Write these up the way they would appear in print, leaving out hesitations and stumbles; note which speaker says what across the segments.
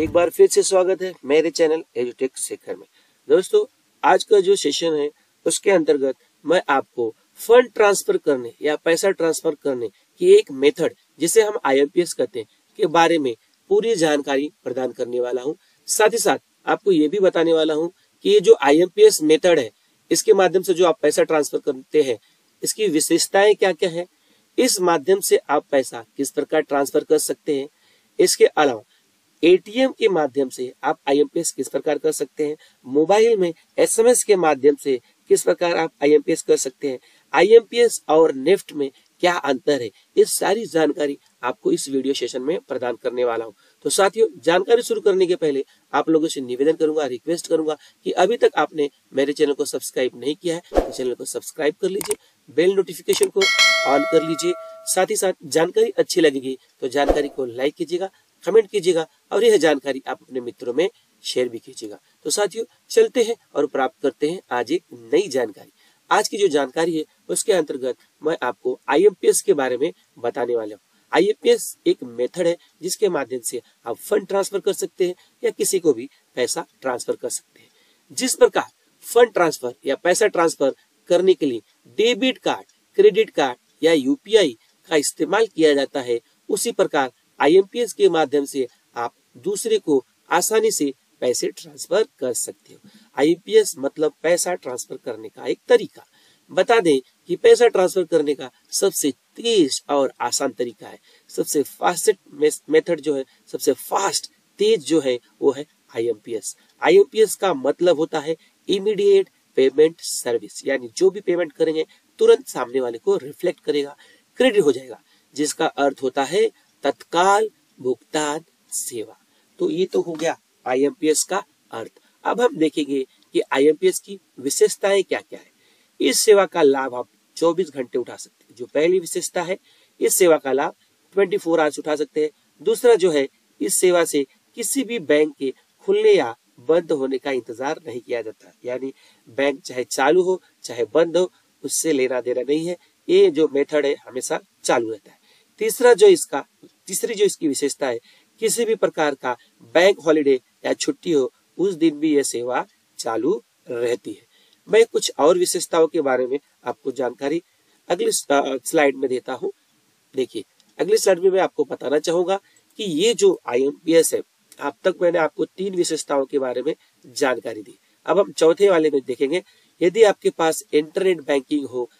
Speaker 1: एक बार फिर से स्वागत है मेरे चैनल एजुटेक शेखर में। दोस्तों, आज का जो सेशन है उसके अंतर्गत मैं आपको फंड ट्रांसफर करने या पैसा ट्रांसफर करने की एक मेथड जिसे हम IMPS कहते हैं के बारे में पूरी जानकारी प्रदान करने वाला हूं। साथ ही साथ आपको ये भी बताने वाला हूं कि ये जो IMPS मेथड है इसके माध्यम से जो आप पैसा ट्रांसफर करते हैं इसकी विशेषताएं क्या क्या है, इस माध्यम से आप पैसा किस प्रकार ट्रांसफर कर सकते हैं, इसके अलावा ATM के माध्यम से आप IMPS किस प्रकार कर सकते हैं, मोबाइल में SMS के माध्यम से किस प्रकार आप IMPS कर सकते हैं, IMPS और नेफ्ट में क्या अंतर है, इस सारी जानकारी आपको इस वीडियो सेशन में प्रदान करने वाला हूं। तो साथियों, जानकारी शुरू करने के पहले आप लोगों से निवेदन करूंगा, रिक्वेस्ट करूंगा कि अभी तक आपने मेरे चैनल को सब्सक्राइब नहीं किया है तो चैनल को सब्सक्राइब कर लीजिए, बेल नोटिफिकेशन को ऑन कर लीजिए। साथ ही साथ जानकारी अच्छी लगेगी तो जानकारी को लाइक कीजिएगा, कमेंट कीजिएगा और यह जानकारी आप अपने मित्रों में शेयर भी कीजिएगा। तो साथियों, चलते हैं और प्राप्त करते हैं आज एक नई जानकारी। आज की जो जानकारी है उसके अंतर्गत मैं आपको IMPS के बारे में बताने वाला हूँ। IMPS एक मेथड है जिसके माध्यम से आप फंड ट्रांसफर कर सकते हैं या किसी को भी पैसा ट्रांसफर कर सकते हैं। जिस प्रकार फंड ट्रांसफर या पैसा ट्रांसफर करने के लिए डेबिट कार्ड, क्रेडिट कार्ड या UPI का इस्तेमाल किया जाता है, उसी प्रकार IMPS के माध्यम से आप दूसरे को आसानी से पैसे ट्रांसफर कर सकते हो। IMPS मतलब पैसा ट्रांसफर करने का एक तरीका। बता दें कि पैसा ट्रांसफर करने का सबसे तेज और आसान तरीका है, सबसे फास्टेस्ट मेथड जो है, सबसे फास्ट तेज जो है वो है IMPS। IMPS का मतलब होता है इमीडिएट पेमेंट सर्विस, यानी जो भी पेमेंट करेंगे तुरंत सामने वाले को रिफ्लेक्ट करेगा, क्रेडिट हो जाएगा, जिसका अर्थ होता है तत्काल भुगतान सेवा। तो ये तो हो गया IMPS का अर्थ। अब हम देखेंगे कि IMPS की विशेषताएं क्या क्या है। इस सेवा का लाभ आप 24 घंटे उठा सकते हैं। जो पहली विशेषता है, इस सेवा का लाभ 24 आवर्स उठा सकते हैं। दूसरा जो है, इस सेवा से किसी भी बैंक के खुलने या बंद होने का इंतजार नहीं किया जाता, यानी बैंक चाहे चालू हो चाहे बंद हो उससे लेना देना नहीं है। ये जो मेथड है हमेशा चालू रहता है। तीसरी जो इसकी विशेषता है, किसी भी प्रकार का बैंक हॉलिडे या छुट्टी हो उस दिन भी यह सेवा चालू रहती है। मैं कुछ और विशेषताओं के बारे में आपको जानकारी अगली स्लाइड में देता हूं। देखिए, अगली स्लाइड में मैं आपको बताना चाहूंगा कि ये जो IMPS है, अब तक मैंने आपको 3 विशेषताओं के बारे में जानकारी दी। अब हम चौथे वाले में देखेंगे। यदि आपके पास इंटरनेट बैंकिंग हो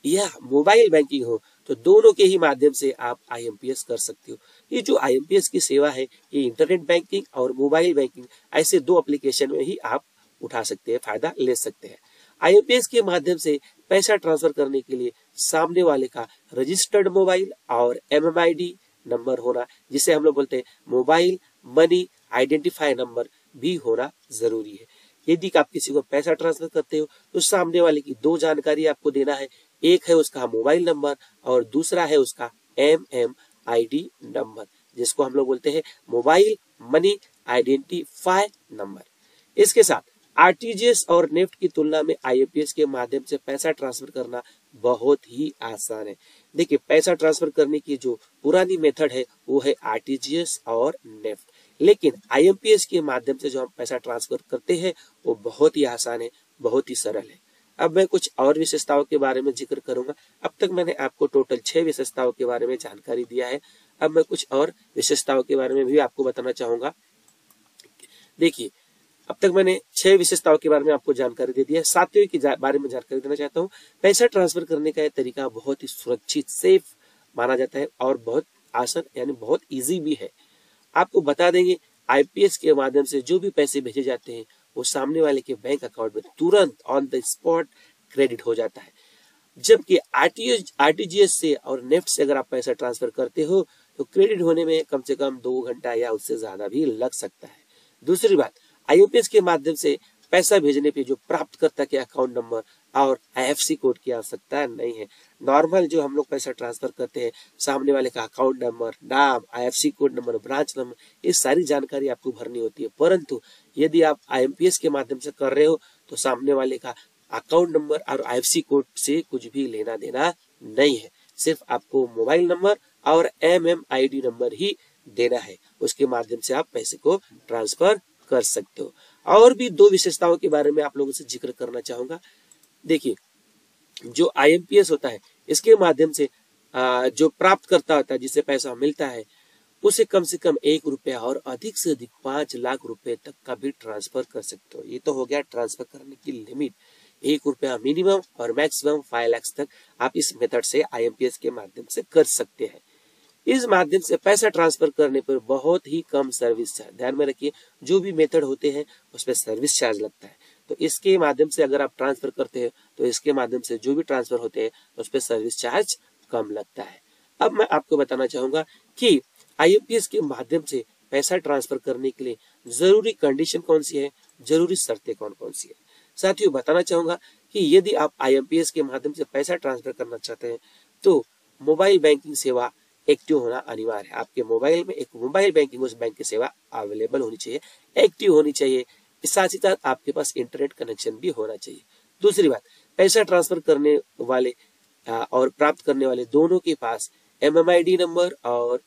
Speaker 1: या मोबाइल बैंकिंग हो तो दोनों के ही माध्यम से आप IMPS कर सकते हो। ये जो IMPS की सेवा है, ये इंटरनेट बैंकिंग और मोबाइल बैंकिंग ऐसे 2 एप्लीकेशन में ही आप उठा सकते हैं, फायदा ले सकते हैं। IMPS के माध्यम से पैसा ट्रांसफर करने के लिए सामने वाले का रजिस्टर्ड मोबाइल और MMID नंबर होना, जिसे हम लोग बोलते हैं मोबाइल मनी आइडेंटिफाई नंबर, भी होना जरूरी है। यदि आप किसी को पैसा ट्रांसफर करते हो तो सामने वाले की 2 जानकारी आपको देना है। एक है उसका मोबाइल नंबर और दूसरा है उसका MMID नंबर, जिसको हम लोग बोलते हैं मोबाइल मनी आइडेंटिफाई नंबर। इसके साथ RTGS और नेफ्ट की तुलना में IMPS के माध्यम से पैसा ट्रांसफर करना बहुत ही आसान है। देखिए, पैसा ट्रांसफर करने की जो पुरानी मेथड है वो है RTGS और नेफ्ट, लेकिन IMPS के माध्यम से जो हम पैसा ट्रांसफर करते हैं वो बहुत ही आसान है, बहुत ही सरल है। अब मैं कुछ और विशेषताओं के बारे में जिक्र करूंगा। अब तक मैंने आपको टोटल 6 विशेषताओं के बारे में जानकारी दिया है। अब मैं कुछ और विशेषताओं के बारे में भी आपको बताना चाहूंगा। देखिए, अब तक मैंने 6 विशेषताओं के बारे में आपको जानकारी दे दी है। 7वें के बारे में जानकारी देना चाहता हूँ। पैसा ट्रांसफर करने का यह तरीका बहुत ही सुरक्षित, सेफ माना जाता है और बहुत आसान, यानी बहुत ईजी भी है। आपको बता देंगे, IMPS के माध्यम से जो भी पैसे भेजे जाते हैं वो सामने वाले के बैंक अकाउंट में तुरंत ऑन द स्पॉट क्रेडिट हो जाता है। जबकि RTGS से और नेफ्ट से अगर आप पैसा ट्रांसफर करते हो तो क्रेडिट होने में कम से कम 2 घंटा या उससे ज्यादा भी लग सकता है। दूसरी बात, IMPS के माध्यम से पैसा भेजने पे जो प्राप्तकर्ता के अकाउंट नंबर और IFSC कोड की आवश्यकता नहीं है। नॉर्मल जो हम लोग पैसा ट्रांसफर करते हैं, सामने वाले का अकाउंट नंबर, नाम, IFSC code number, branch number, ये सारी जानकारी आपको भरनी होती है। परंतु यदि आप IMPS के माध्यम से कर रहे हो तो सामने वाले का अकाउंट नंबर और IFSC कोड से कुछ भी लेना देना नहीं है। सिर्फ आपको मोबाइल नंबर और MMID नंबर ही देना है, उसके माध्यम से आप पैसे को ट्रांसफर कर सकते हो। और भी दो विशेषताओं के बारे में आप लोगों से जिक्र करना चाहूंगा। देखिए, जो IMPS होता है, इसके माध्यम से जो प्राप्त करता होता है, जिसे पैसा मिलता है, उसे कम से कम 1 रुपया और अधिक से अधिक 5 लाख रुपए तक का भी ट्रांसफर कर सकते हो। ये तो हो गया ट्रांसफर करने की लिमिट। 1 रुपया मिनिमम और मैक्सिमम 5 लाख तक आप इस मेथड से IMPS के माध्यम से कर सकते हैं। इस माध्यम से पैसा ट्रांसफर करने पर बहुत ही कम सर्विस चार्ज, ध्यान में रखिए, जो भी मेथड होते हैं उसमें सर्विस चार्ज लगता है। तो इसके माध्यम से अगर आप ट्रांसफर करते हैं तो इसके माध्यम से जो भी ट्रांसफर होते हैं उस पर सर्विस चार्ज कम लगता है। अब मैं आपको बताना चाहूंगा कि IMPS के माध्यम से पैसा ट्रांसफर करने के लिए जरूरी कंडीशन कौन सी है, जरूरी शर्तें कौन कौन सी है। साथियों, बताना चाहूंगा कि यदि आप IMPS के माध्यम से पैसा ट्रांसफर करना चाहते हैं तो मोबाइल बैंकिंग सेवा एक्टिव होना अनिवार्य है। आपके मोबाइल में एक मोबाइल बैंकिंग उस बैंक की सेवा अवेलेबल होनी चाहिए, एक्टिव होनी चाहिए। साथ ही साथ आपके पास इंटरनेट कनेक्शन भी होना चाहिए। दूसरी बात, पैसा ट्रांसफर करने वाले और प्राप्त करने वाले दोनों के पास MMID नंबर और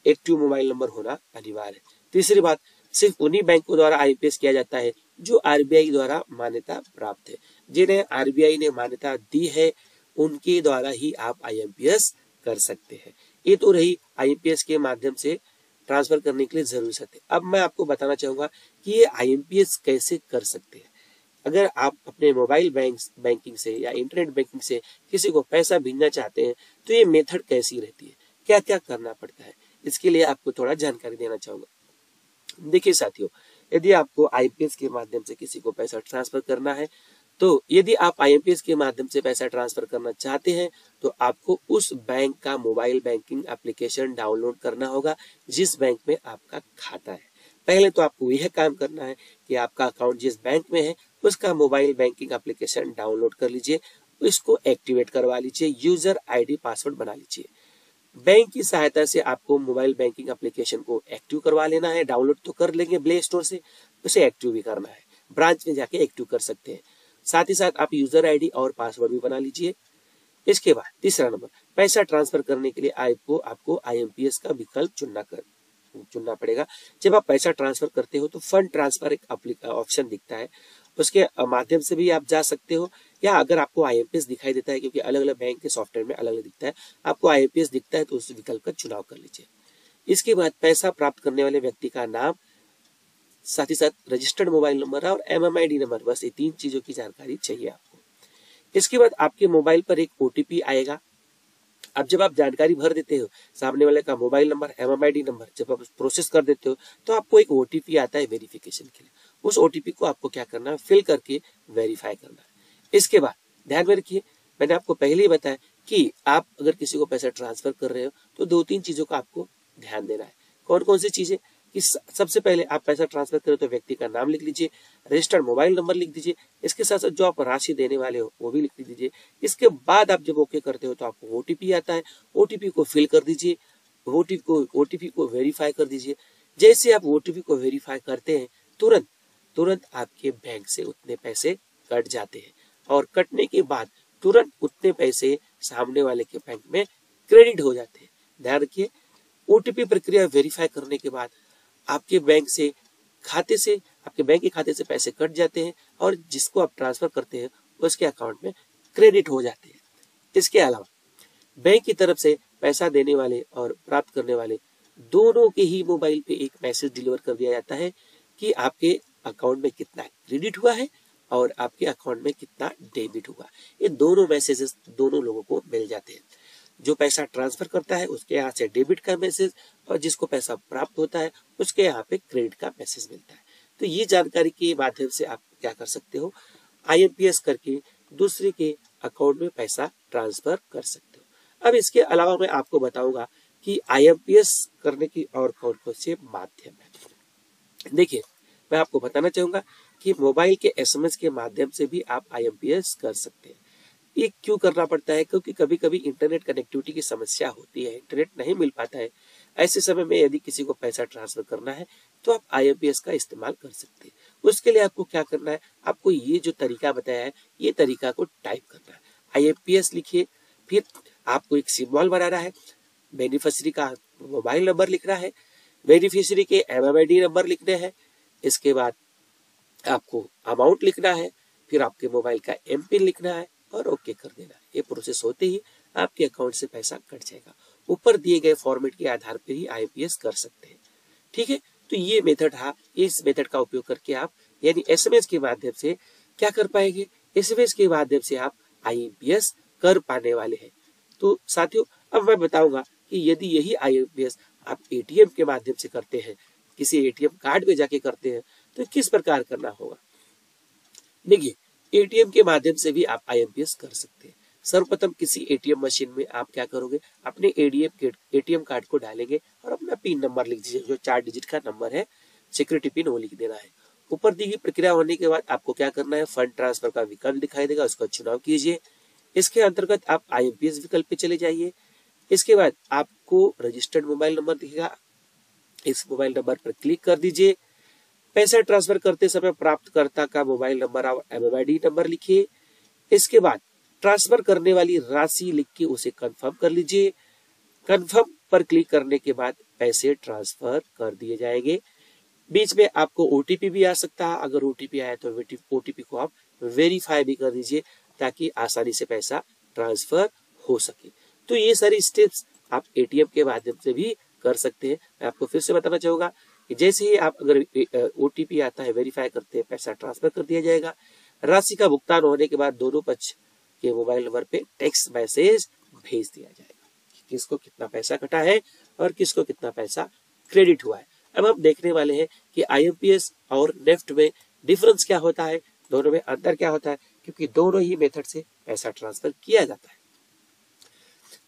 Speaker 1: एक्टिव मोबाइल नंबर होना अनिवार्य है। तीसरी बात, सिर्फ उन्हीं बैंकों द्वारा IMPS किया जाता है जो RBI द्वारा मान्यता प्राप्त है। जिन्हें RBI ने मान्यता दी है उनके द्वारा ही आप IMPS कर सकते हैं। ये तो रही IMPS के माध्यम से ट्रांसफर करने के लिए जरूरी शर्तें। अब मैं आपको बताना चाहूंगा कि ये IMPS कैसे कर सकते हैं। अगर आप अपने मोबाइल बैंकिंग से या इंटरनेट बैंकिंग से किसी को पैसा भेजना चाहते हैं तो ये मेथड कैसी रहती है, क्या क्या करना पड़ता है, इसके लिए आपको थोड़ा जानकारी देना चाहूंगा। देखिए साथियों, यदि आपको IMPS के माध्यम से किसी को पैसा ट्रांसफर करना है तो यदि आप IMPS के माध्यम से पैसा ट्रांसफर करना चाहते हैं तो आपको उस बैंक का मोबाइल बैंकिंग एप्लीकेशन डाउनलोड करना होगा जिस बैंक में आपका खाता है। पहले तो आपको यह काम करना है कि आपका अकाउंट जिस बैंक में है उसका मोबाइल बैंकिंग एप्लीकेशन डाउनलोड कर लीजिए, इसको एक्टिवेट करवा लीजिए, यूजर ID पासवर्ड बना लीजिए। बैंक की सहायता से आपको मोबाइल बैंकिंग एप्लीकेशन को एक्टिव करवा लेना है। डाउनलोड तो कर लेंगे प्ले स्टोर से, उसे एक्टिव भी करना है, ब्रांच में जाके एक्टिव कर सकते हैं। साथ ही साथ आप यूजर ID और पासवर्ड भी बना लीजिए। इसके बाद तीसरा नंबर, पैसा ट्रांसफर करने के लिए आपको IMPS का विकल्प चुनना पड़ेगा। जब आप पैसा ट्रांसफर करते हो तो फंड ट्रांसफर एक ऑप्शन दिखता है, उसके माध्यम से भी आप जा सकते हो, या अगर आपको IMPS दिखाई देता है, क्योंकि अलग अलग बैंक के सॉफ्टवेयर में अलग अलग दिखता है, आपको IMPS दिखता है तो उस विकल्प का चुनाव कर लीजिए। इसके बाद पैसा प्राप्त करने वाले व्यक्ति का नाम, साथ ही साथ रजिस्टर्ड मोबाइल नंबर और MMID नंबर, बस ये 3 चीजों की जानकारी चाहिए आपको। इसके बाद आपके मोबाइल पर एक OTP आएगा। अब जब आप जानकारी भर देते हो, सामने वाले का मोबाइल नंबर, MMID नंबर, जब आप प्रोसेस कर देते हो तो आपको एक OTP आता है वेरिफिकेशन के लिए। उस OTP को आपको क्या करना है, फिल करके वेरीफाई करना है। इसके बाद ध्यान में रखिए, मैंने आपको पहले ही बताया कि आप अगर किसी को पैसा ट्रांसफर कर रहे हो तो 2-3 चीजों का आपको ध्यान देना है। कौन कौन सी चीजें, कि सबसे पहले आप पैसा ट्रांसफर करें तो व्यक्ति का नाम लिख लीजिए, रजिस्टर्ड मोबाइल नंबर लिख दीजिए, इसके साथ साथ जो आप राशि देने वाले हो वो भी लिख दीजिए। इसके बाद आप जब ओके करते हो तो आपको OTP आता है, OTP को फिल कर दीजिए, OTP को वेरीफाई कर दीजिए। जैसे आप OTP को वेरीफाई करते हैं तुरंत आपके बैंक से उतने पैसे कट जाते हैं, और कटने के बाद तुरंत उतने पैसे सामने वाले के बैंक में क्रेडिट हो जाते हैं। ध्यान रखिए, OTP प्रक्रिया वेरीफाई करने के बाद आपके बैंक के खाते से पैसे कट जाते हैं और जिसको आप ट्रांसफर करते हैं उसके अकाउंट में क्रेडिट हो जाते हैं। इसके अलावा बैंक की तरफ से पैसा देने वाले और प्राप्त करने वाले दोनों के ही मोबाइल पे एक मैसेज डिलीवर कर दिया जाता है कि आपके अकाउंट में कितना क्रेडिट हुआ है और आपके अकाउंट में कितना डेबिट हुआ। ये दोनों मैसेजेस दोनों लोगों को मिल जाते हैं। जो पैसा ट्रांसफर करता है उसके यहाँ से डेबिट का मैसेज, और जिसको पैसा प्राप्त होता है उसके यहाँ पे क्रेडिट का मैसेज मिलता है। तो ये जानकारी के माध्यम से आप क्या कर सकते हो, IMPS करके दूसरे के अकाउंट में पैसा ट्रांसफर कर सकते हो। अब इसके अलावा मैं आपको बताऊंगा कि IMPS करने की और कौन कौन से माध्यम है। देखिए, मैं आपको बताना चाहूंगा कि मोबाइल के SMS के माध्यम से भी आप IMPS कर सकते हैं। ये क्यों करना पड़ता है, क्योंकि कभी कभी इंटरनेट कनेक्टिविटी की समस्या होती है, इंटरनेट नहीं मिल पाता है। ऐसे समय में यदि किसी को पैसा ट्रांसफर करना है तो आप IMPS का इस्तेमाल कर सकते हैं। उसके लिए आपको क्या करना है, आपको ये जो तरीका बताया है ये तरीका को टाइप करना है। IMPS लिखिए, फिर आपको एक सिंबल बनाना है, बेनिफिशियरी का मोबाइल नंबर लिखना है, बेनिफिशियरी के MMID नंबर लिखने हैं, इसके बाद आपको अमाउंट लिखना है, फिर आपके मोबाइल का MPIN लिखना है और ओके कर देना है। ये प्रोसेस होते ही आपके अकाउंट से पैसा कट जाएगा। ऊपर दिए गए फॉर्मेट के आधार पर ही IMPS कर सकते हैं। ठीक है, तो ये मेथड है, इस मेथड का उपयोग करके आप यानी SMS के माध्यम से क्या कर पाएंगे, SMS के माध्यम से आप IMPS कर पाने वाले हैं। तो साथियों, अब मैं बताऊंगा कि यदि यही IMPS आप ATM के माध्यम से करते हैं, किसी ATM कार्ड में जाके करते हैं, तो किस प्रकार करना होगा। देखिए, ATM के माध्यम से भी आप IMPS कर सकते हैं। सर्वप्रथम किसी ATM मशीन में आप क्या करोगे, अपने ATM कार्ड को डालेंगे और अपना पिन नंबर लिख दीजिए, जो 4 डिजिट का नंबर है, सिक्योरिटी पिन वो लिख देना है। ऊपर दी गई प्रक्रिया होने के बाद आपको क्या करना है, फंड ट्रांसफर का विकल्प दिखाई देगा, उसका चुनाव कीजिए। इसके अंतर्गत आप IMPS विकल्प पे चले जाइए। इसके बाद आपको रजिस्टर्ड मोबाइल नंबर दिखेगा, इस मोबाइल नंबर पर क्लिक कर दीजिए। पैसा ट्रांसफर करते समय प्राप्तकर्ता का मोबाइल नंबर और MMID नंबर लिखिए। इसके बाद ट्रांसफर करने वाली राशि लिख के उसे कंफर्म कर लीजिए। कंफर्म पर क्लिक करने के बाद पैसे ट्रांसफर कर दिए जाएंगे। बीच में आपको OTP भी आ सकता है, अगर OTP आया तो OTP को आप वेरीफाई भी कर दीजिए ताकि आसानी से पैसा ट्रांसफर हो सके। तो ये सारी स्टेप्स आप ATM के माध्यम से भी कर सकते हैं। मैं आपको फिर से बताना चाहूंगा कि जैसे ही आप अगर OTP आता है, वेरीफाई करते हैं, पैसा ट्रांसफर कर दिया जाएगा। राशि का भुगतान होने के बाद दोनों पक्ष के मोबाइल नंबर पे टेक्स्ट मैसेज भेज दिया जाएगा, किसको कितना पैसा कटा है और किसको कितना पैसा क्रेडिट हुआ है। अब हम देखने वाले हैं कि IMPS और नेफ्ट में डिफरेंस क्या होता है, दोनों में अंतर क्या होता है, क्योंकि दोनों ही मेथड से पैसा ट्रांसफर किया जाता है।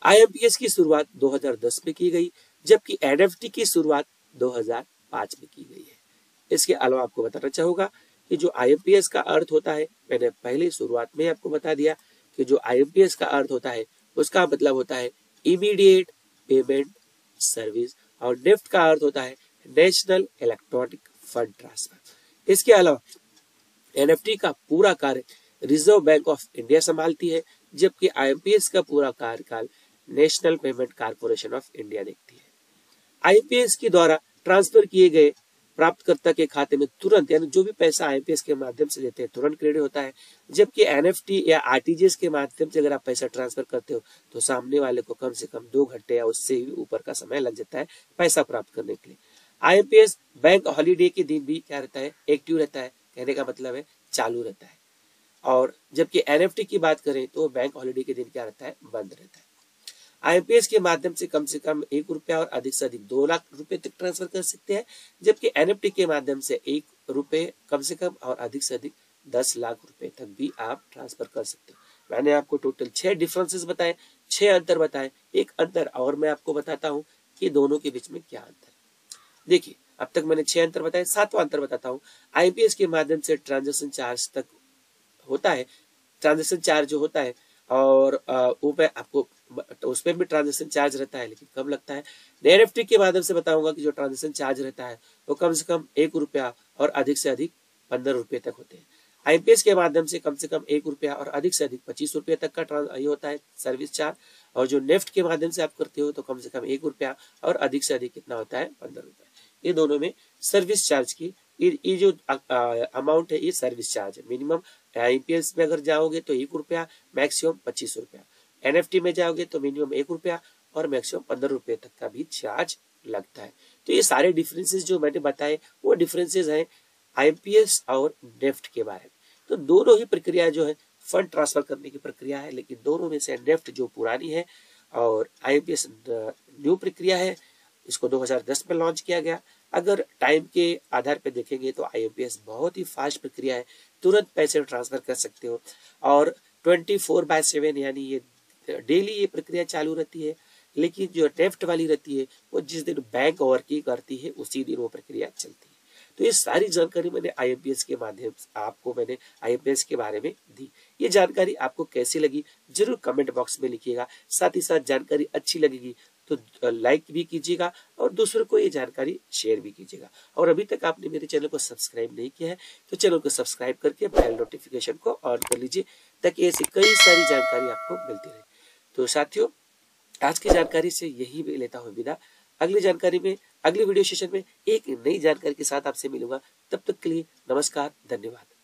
Speaker 1: IMPS की शुरुआत 2010 में की गई, जबकि NFT की शुरुआत 2005 में की गई है। इसके अलावा आपको बताना चाहूंगा कि जो IMPS का अर्थ होता है, मैंने पहले शुरुआत में आपको बता दिया कि जो IMPS का अर्थ होता है उसका मतलब होता है इमीडिएट पेमेंट सर्विस, और नेफ्ट का अर्थ होता है नेशनल इलेक्ट्रॉनिक फंड ट्रांसफर। इसके अलावा NFT का पूरा कार्य रिजर्व बैंक ऑफ इंडिया संभालती है, जबकि IMPS का पूरा कार्यकाल national payment corporation of India देखती है। IMPS के द्वारा ट्रांसफर किए गए प्राप्तकर्ता के खाते में तुरंत, यानी जो भी पैसा IMPS के माध्यम से देते हैं तुरंत क्रेडिट होता है, जबकि NFT या RTGS के माध्यम से अगर आप पैसा ट्रांसफर करते हो तो सामने वाले को कम से कम 2 घंटे या उससे भी ऊपर का समय लग जाता है पैसा प्राप्त करने के लिए। IMPS बैंक हॉलीडे के दिन भी क्या रहता है, एक्टिव रहता है, कहने का मतलब है चालू रहता है। और जबकि NFT की बात करें तो बैंक हॉलीडे के दिन क्या रहता है, बंद रहता है। IMPS के माध्यम से कम 1 रुपया और अधिक से अधिक 2 लाख रुपए तक ट्रांसफर कर सकते हैं, जबकि NFT के माध्यम से 1 रुपए कम से कम और अधिक से अधिक 10 लाख रुपए तक भी आप ट्रांसफर कर सकते हैं। मैंने आपको टोटल 6 डिफरेंसेस बताए, 6 अंतर बताए। एक अंतर और मैं आपको बताता हूँ कि दोनों के बीच में क्या अंतर है। देखिए, अब तक मैंने 6 अंतर बताए, 7वां अंतर बताता हूँ। IMPS के माध्यम से ट्रांजेक्शन चार्ज तक होता है, ट्रांजेक्शन चार्ज जो होता है, और आपको उसमें भी ट्रांजेक्शन चार्ज रहता है लेकिन कम लगता है। NFT के माध्यम से बताऊंगा कि जो ट्रांजेक्शन चार्ज रहता है वो कम से कम 1 रुपया और अधिक से अधिक 15 रुपये तक होते हैं। IMPS के माध्यम से कम 1 रुपया और अधिक से अधिक 25 रुपये तक का ये होता है सर्विस चार्ज, और जो नेफ्ट के माध्यम से आप करते हो तो कम से कम 1 रुपया और अधिक से अधिक कितना होता है, 15 रुपये। ये दोनों में सर्विस चार्ज की ये जो अमाउंट है ये सर्विस चार्ज है। मिनिमम IMPS में अगर जाओगे तो 1 रुपया, मैक्सिमम 25 रुपया। NFT में जाओगे तो मिनिमम 1 रुपया और मैक्सिमम 15 रुपये तक का भी चार्ज लगता है। तो ये सारे डिफरेंसेस जो मैंने बताए वो डिफरेंसेस हैं IMPS और नेफ्ट के बारे में। तो दोनों ही प्रक्रिया जो है फंड ट्रांसफर करने की प्रक्रिया है, लेकिन दोनों में से नेफ्ट जो पुरानी है और IMPS न्यू प्रक्रिया है, इसको 2010 में लॉन्च किया गया। अगर टाइम के आधार पर देखेंगे तो IMPS बहुत ही फास्ट प्रक्रिया है, तुरंत पैसे ट्रांसफर कर सकते हो, और 24/7 यानी ये डेली ये प्रक्रिया चालू रहती है। लेकिन जो नेफ्ट वाली रहती है वो जिस दिन बैंक वर्किंग करती है उसी दिन वो प्रक्रिया चलती है। तो ये सारी जानकारी मैंने IMPS के माध्यम से आपको मैंने IMPS के बारे में दी। ये जानकारी आपको कैसी लगी जरूर कमेंट बॉक्स में लिखिएगा। साथ ही साथ जानकारी अच्छी लगेगी तो लाइक भी कीजिएगा और दूसरों को ये जानकारी शेयर भी कीजिएगा। और अभी तक आपने मेरे चैनल को सब्सक्राइब नहीं किया है तो चैनल को सब्सक्राइब करके बेल नोटिफिकेशन को ऑन कर लीजिए ताकि ऐसी कई सारी जानकारी आपको मिलती रहे। तो साथियों, आज की जानकारी से यही मैं लेता हूँ विदा। अगली जानकारी में, अगली वीडियो सेशन में एक नई जानकारी के साथ आपसे मिलूंगा। तब तक के लिए नमस्कार, धन्यवाद।